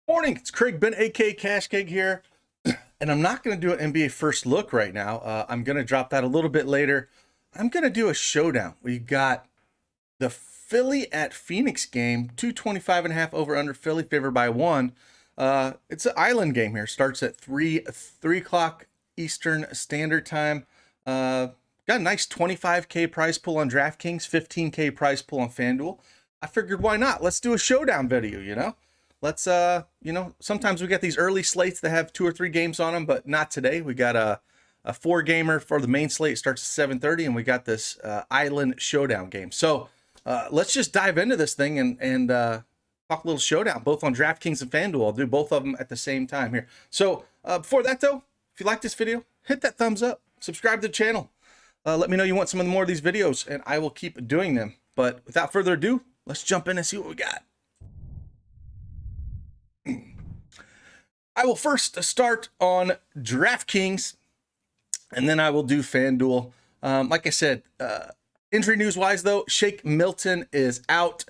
Morning, it's Craig Ben, aka Cash Cake here, and I'm not going to do an NBA first look right now. I'm going to drop that a little bit later. I'm going to do a showdown. We've got the Philly at Phoenix game, 225.5 over under. Philly favored by 1. It's an island game here. Starts at 3 o'clock Eastern Standard Time. Got a nice 25K prize pool on DraftKings, 15K prize pool on FanDuel. I figured why not? Let's do a showdown video, Let's sometimes we get these early slates that have 2 or 3 games on them, but not today. We got a 4-gamer for the main slate. It starts at 7:30, and we got this island showdown game. So let's just dive into this thing and talk a little showdown, both on DraftKings and FanDuel. I'll do both of them at the same time here. So before that, though, if you like this video, hit that thumbs up, subscribe to the channel. Let me know you want some more of these videos, and I will keep doing them. But without further ado, let's jump in and see what we got. I will first start on DraftKings, and then I will do FanDuel. Like I said, injury news-wise, though, Shake Milton is out.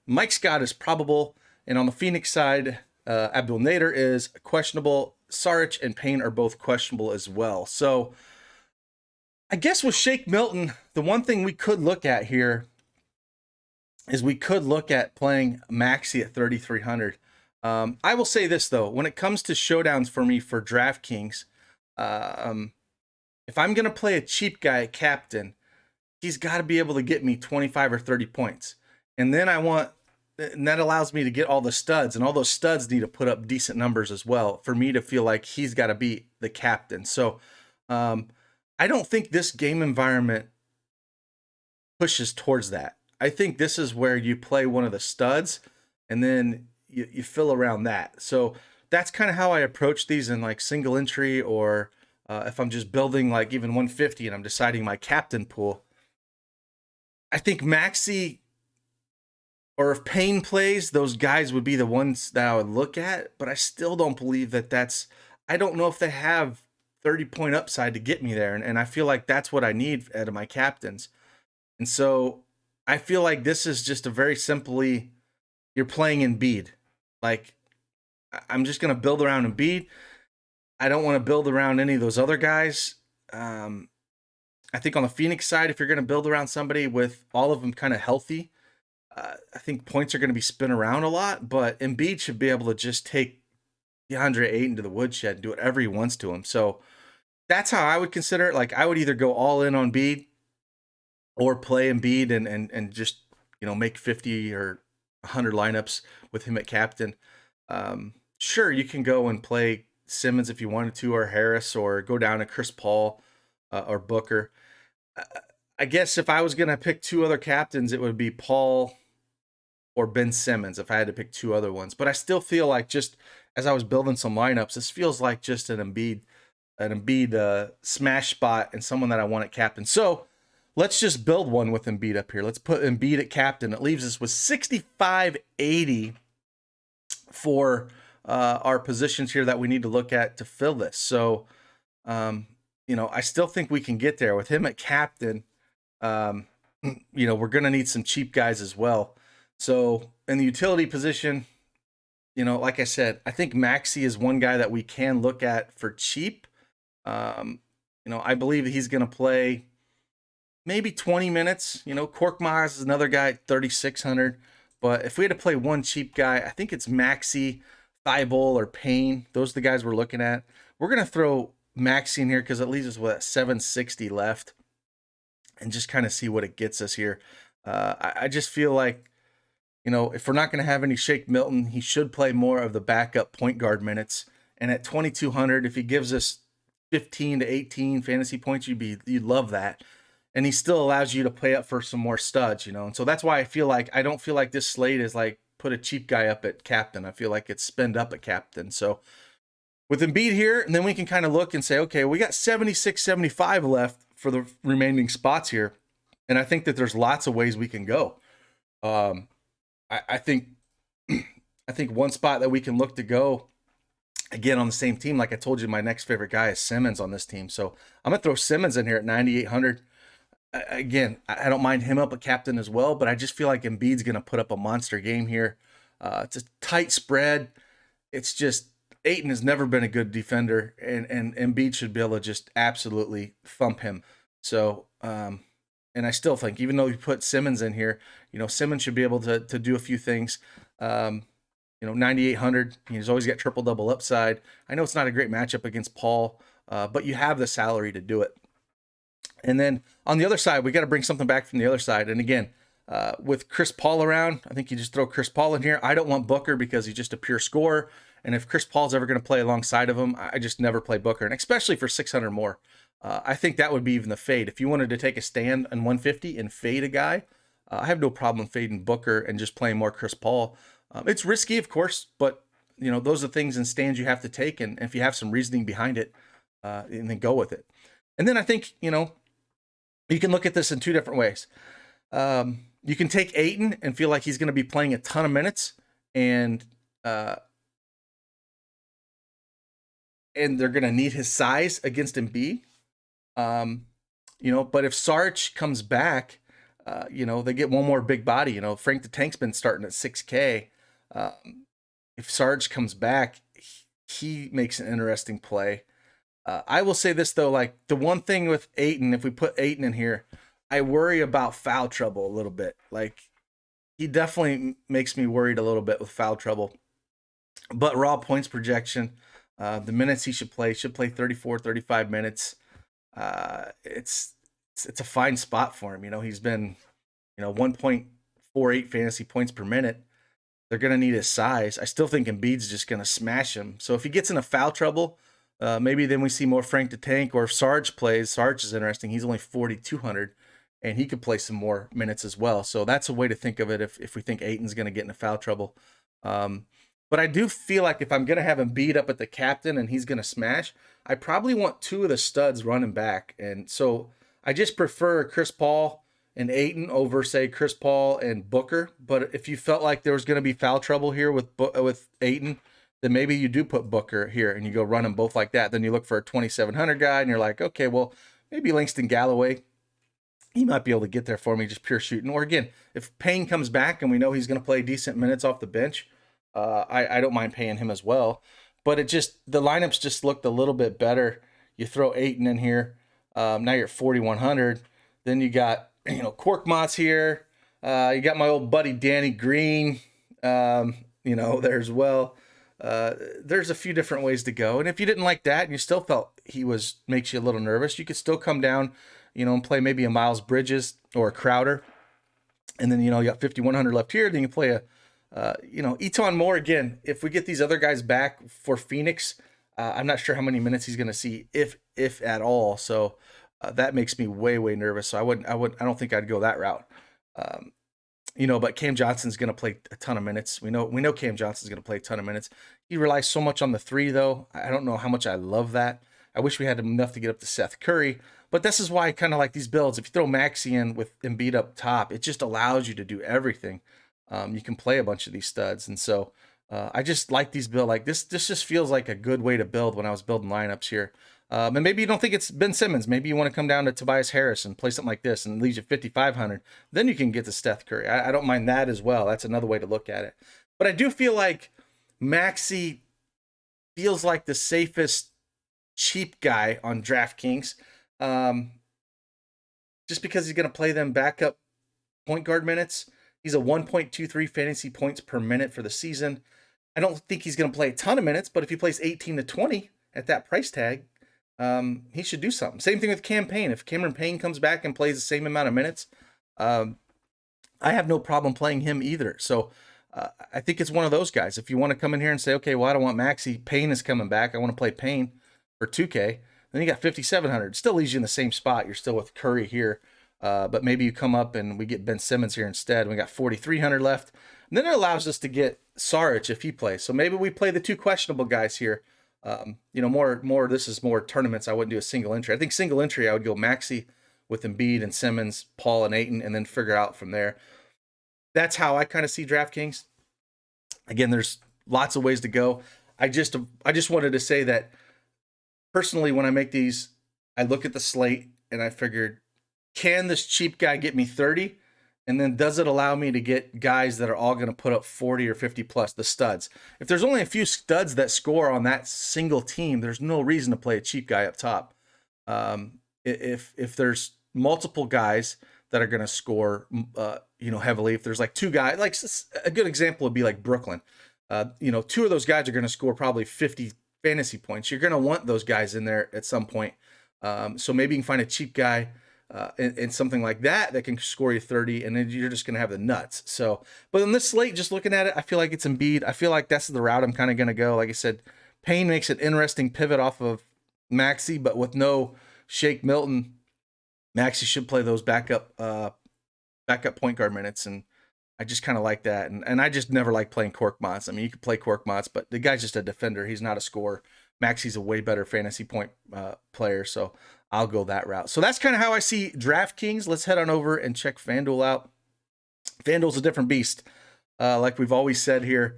Mike Scott is probable. And on the Phoenix side, Abdul Nader is questionable. Saric and Payne are both questionable as well. So I guess with Shake Milton, the one thing we could look at here is we could look at playing Maxey at 3,300. I will say this, though. When it comes to showdowns for me for DraftKings, if I'm going to play a cheap guy at captain, he's got to be able to get me 25 or 30 points. And then that allows me to get all the studs, and all those studs need to put up decent numbers as well for me to feel like he's got to be the captain. So I don't think this game environment pushes towards that. I think this is where you play one of the studs, and then you fill around that. So that's kind of how I approach these in like single entry, or if I'm just building like even 150 and I'm deciding my captain pool. I think Maxey, or if Payne plays, those guys would be the ones that I would look at, but I still don't believe I don't know if they have 30-point upside to get me there. And I feel like that's what I need out of my captains. And so I feel like this is just a very simply, you're playing Embiid. Like, I'm just going to build around Embiid. I don't want to build around any of those other guys. I think on the Phoenix side, if you're going to build around somebody with all of them kind of healthy, I think points are going to be spin around a lot. But Embiid should be able to just take DeAndre Ayton to the woodshed and do whatever he wants to him. So that's how I would consider it. Like, I would either go all in on Embiid or play Embiid and just, make 50 or 100 lineups with him at captain. Sure, you can go and play Simmons if you wanted to, or Harris, or go down to Chris Paul or Booker. I guess if I was going to pick 2 other captains, it would be Paul or Ben Simmons if I had to pick 2 other ones. But I still feel like, just as I was building some lineups, this feels like just an Embiid smash spot and someone that I want at captain. So let's just build one with Embiid up here. Let's put Embiid at captain. It leaves us with 65.80 for our positions here that we need to look at to fill this. So, I still think we can get there with him at captain. We're going to need some cheap guys as well. So in the utility position, like I said, I think Maxey is one guy that we can look at for cheap. I believe that he's going to play maybe 20 minutes. Korkmaz is another guy at 3,600. But if we had to play one cheap guy, I think it's Maxey, Thibault, or Payne. Those are the guys we're looking at. We're going to throw Maxey in here because it leaves us with 760 left, and just kind of see what it gets us here. I just feel like, if we're not going to have any Shake Milton, he should play more of the backup point guard minutes. And at 2,200, if he gives us 15 to 18 fantasy points, you'd love that. And he still allows you to play up for some more studs, And so that's why I don't feel like this slate is like put a cheap guy up at captain. I feel like it's spend up at captain. So with Embiid here, and then we can kind of look and say, okay, we got 76, 75 left for the remaining spots here. And I think that there's lots of ways we can go. I think one spot that we can look to go, again, on the same team, like I told you, my next favorite guy is Simmons on this team. So I'm going to throw Simmons in here at 9,800. Again, I don't mind him up a captain as well, but I just feel like Embiid's going to put up a monster game here. It's a tight spread. it's just Ayton has never been a good defender, and Embiid should be able to just absolutely thump him. So, and I still think, even though you put Simmons in here, Simmons should be able to do a few things. 9,800. He's always got triple double upside. I know it's not a great matchup against Paul, but you have the salary to do it. And then on the other side, we got to bring something back from the other side. And again, with Chris Paul around, I think you just throw Chris Paul in here. I don't want Booker because he's just a pure scorer. And if Chris Paul's ever going to play alongside of him, I just never play Booker, and especially for 600 more. I think that would be even the fade. If you wanted to take a stand on 150 and fade a guy, I have no problem fading Booker and just playing more Chris Paul. It's risky, of course, but those are things and stands you have to take, and if you have some reasoning behind it, and then go with it. And then I think you can look at this in two different ways. You can take Ayton and feel like he's going to be playing a ton of minutes, and they're going to need his size against Embiid. But if Sarge comes back, they get one more big body. Frank the Tank's been starting at 6K. If Sarge comes back, he makes an interesting play. I will say this, though, like the one thing with Ayton, if we put Ayton in here, I worry about foul trouble a little bit. Like, he definitely makes me worried a little bit with foul trouble. But raw points projection, the minutes he should play 34, 35 minutes. It's a fine spot for him. He's been, 1.48 fantasy points per minute. They're going to need his size. I still think Embiid's just going to smash him. So if he gets into foul trouble, maybe then we see more Frank the Tank, or if Sarge plays. Sarge is interesting. He's only 4,200, and he could play some more minutes as well. So that's a way to think of it if we think Ayton's going to get into foul trouble. But I do feel like if I'm going to have him beat up at the captain and he's going to smash, I probably want two of the studs running back. And so I just prefer Chris Paul and Ayton over, say, Chris Paul and Booker. But if you felt like there was going to be foul trouble here with Ayton, then maybe you do put Booker here and you go run them both like that. Then you look for a 2,700 guy and you're like, okay, well, maybe Langston Galloway, he might be able to get there for me, just pure shooting. Or again, if Payne comes back and we know he's going to play decent minutes off the bench, I don't mind paying him as well. But the lineups just looked a little bit better. You throw Ayton in here. Now you're at 4,100. Then you got, Korkmaz here. You got my old buddy Danny Green, there as well. There's a few different ways to go. And if you didn't like that and you still felt makes you a little nervous, you could still come down, and play maybe a Miles Bridges or a Crowder. And then, you got 5,100 left here. Then you play a, Eton Moore again. If we get these other guys back for Phoenix, I'm not sure how many minutes he's going to see, if at all. So that makes me way, way nervous. So I don't think I'd go that route. But Cam Johnson's going to play a ton of minutes. We know Cam Johnson's going to play a ton of minutes. He relies so much on the three, though. I don't know how much I love that. I wish we had enough to get up to Seth Curry. But this is why I kind of like these builds. If you throw Maxey in with Embiid up top, it just allows you to do everything. You can play a bunch of these studs. And so I just like these builds. Like this just feels like a good way to build when I was building lineups here. And maybe you don't think it's Ben Simmons. Maybe you want to come down to Tobias Harris and play something like this and leaves you 5,500. Then you can get to Steph Curry. I don't mind that as well. That's another way to look at it. But I do feel like Maxey feels like the safest cheap guy on DraftKings. Just because he's going to play them backup point guard minutes. He's a 1.23 fantasy points per minute for the season. I don't think he's going to play a ton of minutes, but if he plays 18 to 20 at that price tag, he should do something. Same thing with Cam Payne. If Cameron Payne comes back and plays the same amount of minutes, I have no problem playing him either. So I think it's one of those guys. If you want to come in here and say, okay, well, I don't want Maxey. Payne is coming back. I want to play Payne for 2K. Then you got 5,700. Still leaves you in the same spot. You're still with Curry here. But maybe you come up and we get Ben Simmons here instead. We got 4,300 left. And then it allows us to get Saric if he plays. So maybe we play the two questionable guys here. More. This is more tournaments. I wouldn't do a single entry. I think single entry, I would go Maxey with Embiid and Simmons, Paul and Ayton, and then figure out from there. That's how I kind of see DraftKings. Again, there's lots of ways to go. I just wanted to say that personally, when I make these, I look at the slate and I figured, can this cheap guy get me 30? And then does it allow me to get guys that are all going to put up 40 or 50 plus, the studs? If there's only a few studs that score on that single team, there's no reason to play a cheap guy up top. If there's multiple guys that are going to score, heavily, if there's like two guys, like a good example would be like Brooklyn. Two of those guys are going to score probably 50 fantasy points. You're going to want those guys in there at some point. So maybe you can find a cheap guy and something like that can score you 30, and then you're just going to have the nuts. So, but in this slate, just looking at it, I feel like it's Embiid. I feel like that's the route I'm kind of going to go. Like I said, Payne makes an interesting pivot off of Maxey, but with no Shake Milton, Maxey should play those backup point guard minutes, and I just kind of like that. And I just never like playing Korkmaz. I mean, you could play Korkmaz, but the guy's just a defender. He's not a scorer. Maxey's a way better fantasy point player, so I'll go that route. So that's kind of how I see DraftKings. Let's head on over and check FanDuel out. FanDuel's a different beast. Like we've always said here,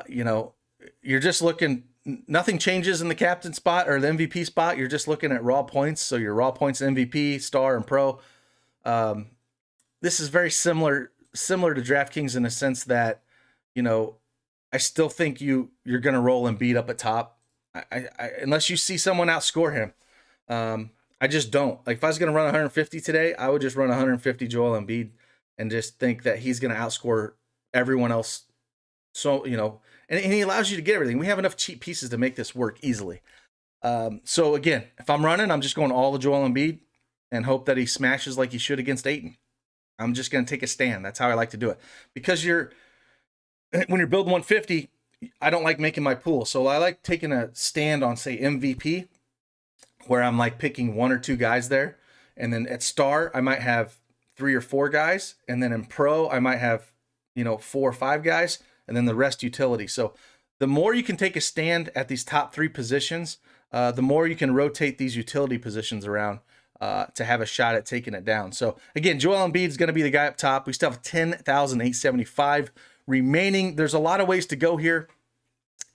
you're just looking, nothing changes in the captain spot or the MVP spot. You're just looking at raw points. So your raw points, MVP, star, and pro. This is very similar to DraftKings in a sense that, I still think you're going to roll Embiid up at top. I unless you see someone outscore him. I just don't. Like if I was going to run 150 today, I would just run 150 Joel Embiid and just think that he's going to outscore everyone else. So, and he allows you to get everything. We have enough cheap pieces to make this work easily. So again, if I'm running, I'm just going all the Joel Embiid and hope that he smashes like he should against Ayton. I'm just going to take a stand. That's how I like to do it. Because when you're building 150, I don't like making my pool. So I like taking a stand on, say, MVP, where I'm like picking one or two guys there. And then at star, I might have 3 or 4 guys. And then in pro, I might have, 4 or 5 guys. And then the rest utility. So the more you can take a stand at these top 3 positions, the more you can rotate these utility positions around to have a shot at taking it down. So again, Joel Embiid is going to be the guy up top. We still have 10,875 remaining. There's a lot of ways to go here.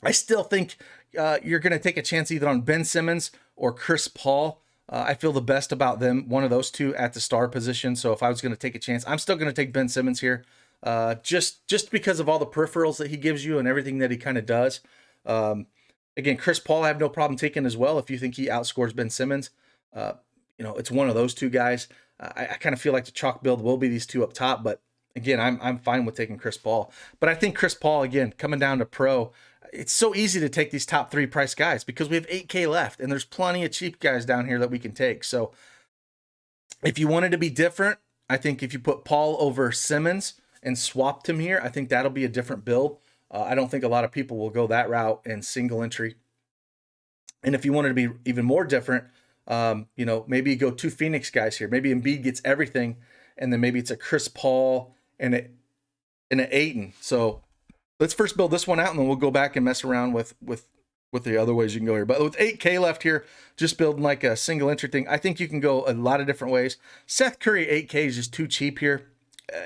I still think you're going to take a chance either on Ben Simmons or Chris Paul. I feel the best about them, one of those two at the star position. So if I was going to take a chance, I'm still going to take Ben Simmons here, just because of all the peripherals that he gives you and everything that he kind of does. Again, Chris Paul, I have no problem taking as well if you think he outscores Ben Simmons. It's one of those two guys. I kind of feel like the chalk build will be these two up top, but again, I'm fine with taking Chris Paul. But I think Chris Paul, again, coming down to pro, it's so easy to take these top 3 price guys because we have 8K left, and there's plenty of cheap guys down here that we can take. So if you wanted to be different, I think if you put Paul over Simmons and swapped him here, I think that'll be a different build. I don't think a lot of people will go that route in single entry. And if you wanted to be even more different, maybe you go 2 Phoenix guys here. Maybe Embiid gets everything, and then maybe it's a Chris Paul and an Ayton. So let's first build this one out, and then we'll go back and mess around with the other ways you can go here. But with 8K left here, just building like a single entry thing, I think you can go a lot of different ways. Seth Curry 8K is just too cheap here.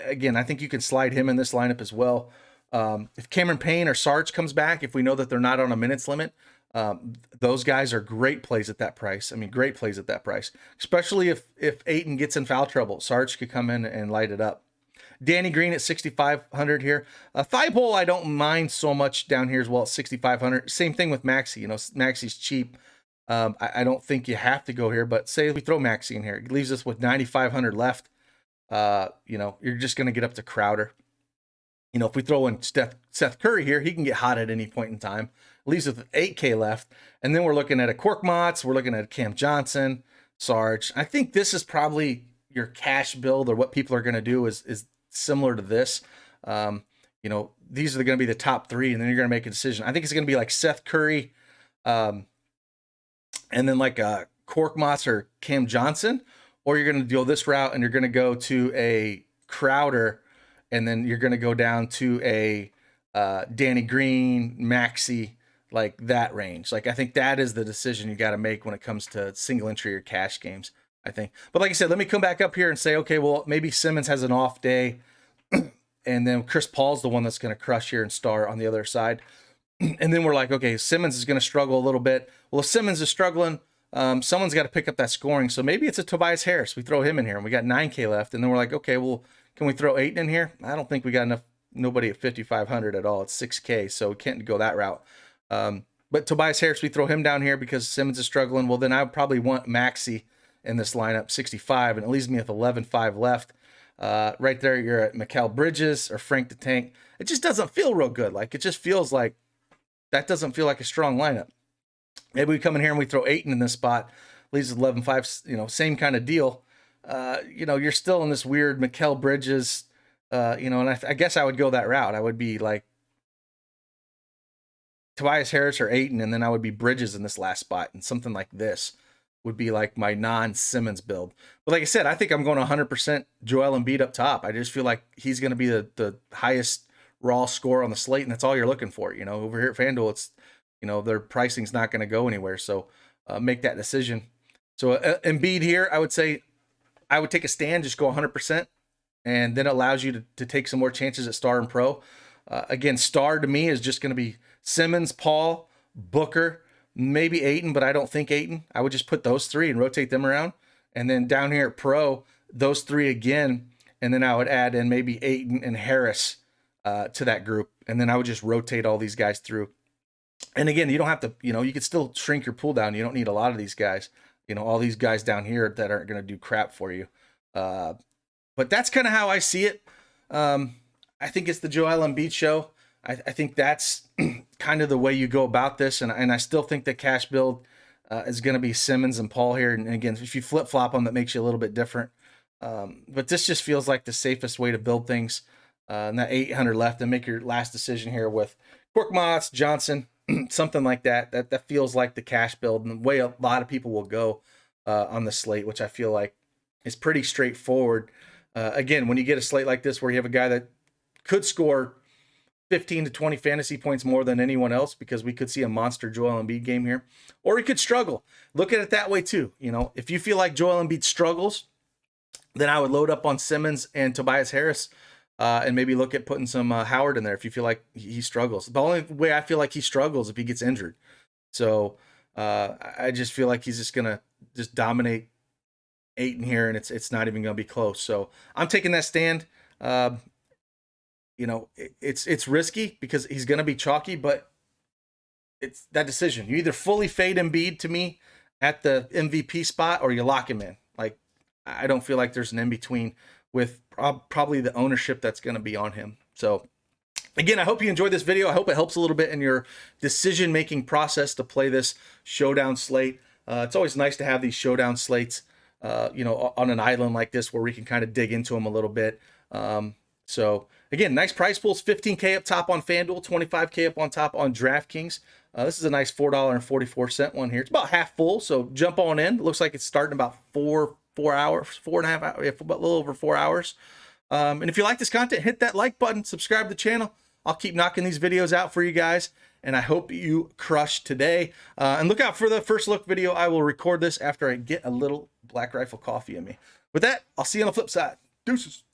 Again, I think you can slide him in this lineup as well. If Cameron Payne or Sarge comes back, if we know that they're not on a minutes limit, those guys are great plays at that price. I mean, great plays at that price, especially if Ayton gets in foul trouble. Sarge could come in and light it up. Danny Green at 6,500 here. Thibault, I don't mind so much down here as well at 6,500. Same thing with Maxey. Maxey's cheap. I don't think you have to go here, but say we throw Maxey in here, it leaves us with 9,500 left. You're just going to get up to Crowder. If we throw in Seth Curry here, he can get hot at any point in time. It leaves us with 8K left. And then we're looking at a Korkmaz. We're looking at Cam Johnson, Sarge. I think this is probably your cash build, or what people are going to do is similar to this. These are going to be the top 3, and then you're going to make a decision. I think it's going to be like Seth Curry, and then like Korkmaz or Cam Johnson, or you're going to go this route and you're going to go to a Crowder, and then you're going to go down to a Danny Green, Maxey, like that range. Like I think that is the decision you got to make when it comes to single entry or cash games, I think. But like I said, let me come back up here and say, okay, well, maybe Simmons has an off day, and then Chris Paul's the one that's going to crush here and star on the other side. And then we're like, okay, Simmons is going to struggle a little bit. Well, if Simmons is struggling, someone's got to pick up that scoring. So maybe it's a Tobias Harris. We throw him in here, and we got 9K left. And then we're like, okay, well, Can we throw Ayton in here? I don't think we got enough. Nobody at 5,500 at all. It's 6K, so we can't go that route. But Tobias Harris, we throw him down here because Simmons is struggling. Well, then I would probably want Maxey in this lineup, 65, and it leaves me with 11.5 left. Right there, you're at Mikal Bridges or Frank the Tank. It just doesn't feel real good. Like, it just feels like that doesn't feel like a strong lineup. Maybe we come in here and we throw Ayton in this spot, leaves 11.5, you know, same kind of deal. You know, you're still in this weird Mikal Bridges, you know, and I guess I would go that route. I would be like Tobias Harris or Ayton, and then I would be Bridges in this last spot, and something like this would be like my non-Simmons build. But like I said, I think I'm going 100% Joel Embiid up top. I just feel like he's going to be the highest raw score on the slate, and that's all you're looking for. You know, over here at FanDuel, it's, you know, their pricing's not going to go anywhere, so make that decision. So Embiid here, I would say I would take a stand, just go 100%, and then it allows you to take some more chances at Star and Pro. Again, Star to me is just going to be Simmons, Paul, Booker, maybe Ayton, but I don't think Ayton. I would just put those three and rotate them around. And then down here at Pro, those three again, and then I would add in maybe Ayton and Harris to that group. And then I would just rotate all these guys through. And again, you don't have to, you know, you could still shrink your pool down. You don't need a lot of these guys, you know, all these guys down here that aren't going to do crap for you. But that's kind of how I see it. I think it's the Joel Embiid show. I think that's kind of the way you go about this. And I still think the cash build is going to be Simmons and Paul here. And again, if you flip-flop them, that makes you a little bit different. But this just feels like the safest way to build things. And that 800 left, and make your last decision here with Korkmaz, Johnson, something like that. That feels like the cash build and the way a lot of people will go on the slate, which I feel like is pretty straightforward. Again, when you get a slate like this where you have a guy that could score 15 to 20 fantasy points more than anyone else, because we could see a monster Joel Embiid game here, or he could struggle. Look at it that way too. You know, if you feel like Joel Embiid struggles, then I would load up on Simmons and Tobias Harris, and maybe look at putting some Howard in there if you feel like he struggles. The only way I feel like he struggles if he gets injured. So I just feel like he's just gonna just dominate Ayton here, and it's not even gonna be close. So I'm taking that stand. You know, it's risky because he's going to be chalky, but it's that decision. You either fully fade Embiid to me at the MVP spot, or you lock him in. Like, I don't feel like there's an in-between with probably the ownership that's going to be on him. So, again, I hope you enjoyed this video. I hope it helps a little bit in your decision-making process to play this Showdown slate. It's always nice to have these Showdown slates, you know, on an island like this where we can kind of dig into them a little bit. So again, nice price pools, 15K up top on FanDuel, 25K up on top on DraftKings. This is a nice $4.44 one here. It's about half full, so jump on in. It looks like it's starting about 4 hours, 4.5 hours, a little over 4 hours. And if you like this content, hit that like button, subscribe to the channel. I'll keep knocking these videos out for you guys, and I hope you crush today. And look out for the first look video. I will record this after I get a little Black Rifle coffee in me. With that, I'll see you on the flip side. Deuces.